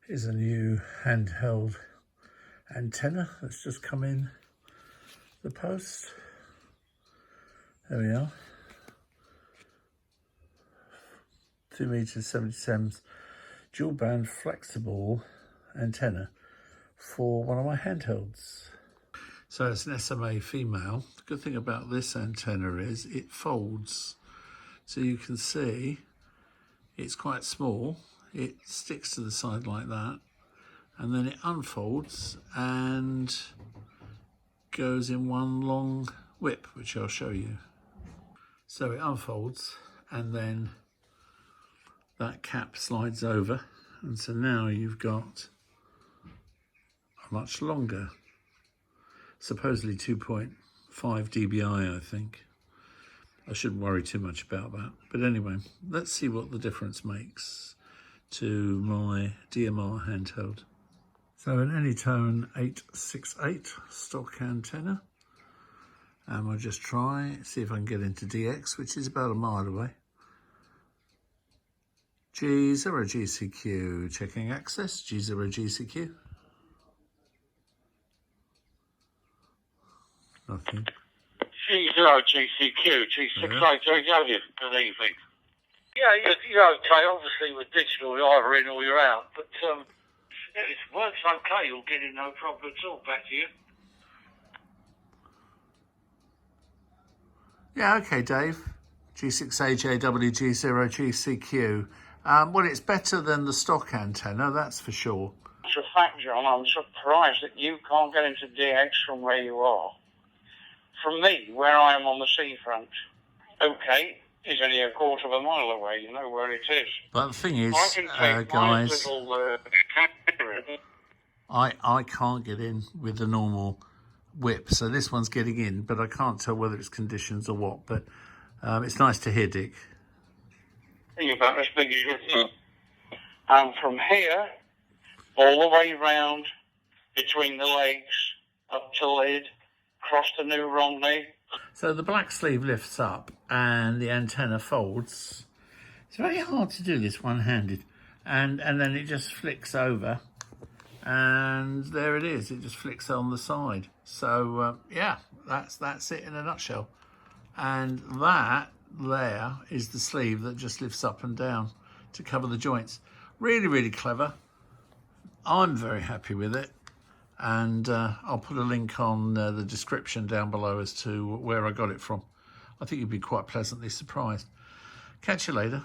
Here's a new handheld antenna that's just come in the post. There we are. 2 meters 70 cms dual band flexible antenna for one of my handhelds. So it's an SMA female. The good thing about this antenna is it folds. So you can see it's quite small. It sticks to the side like that, and then it unfolds and goes in one long whip, which I'll show you. So it unfolds and then that cap slides over, and so now you've got a much longer, supposedly 2.5 dBi, I think. I shouldn't worry too much about that. But anyway, let's see what the difference makes to my DMR handheld. So an Anytone 868 stock antenna. And I'll just try, see if I can get into DX, which is about a mile away. G0GCQ, checking access, G0GCQ. Nothing. G0GCQ, G688W, good evening. Yeah, you're okay, obviously with digital you're either in or you're out, but it works okay, you'll get in no problem at all. Back to you. Yeah, okay, Dave. G6AJW, G0GCQ. Well, it's better than the stock antenna, that's for sure. It's a fact, John, I'm surprised that you can't get into DX from where you are. From me, where I am on the seafront, okay, is only a quarter of a mile away, you know where it is. But the thing is, I can take guys, my little I can't get in with the normal whip, so this one's getting in, but I can't tell whether it's conditions or what, but it's nice to hear, Dick. Think about as big as you. And from here, all the way round, between the legs, up to Lid, across to New Romney. So the black sleeve lifts up and the antenna folds. It's very hard to do this one-handed. And then it just flicks over. And there it is. It just flicks on the side. So, yeah, that's it in a nutshell. And that there is the sleeve that just lifts up and down to cover the joints. Really, really clever. I'm very happy with it. And I'll put a link on the description down below as to where I got it from. I think you'd be quite pleasantly surprised. Catch you later.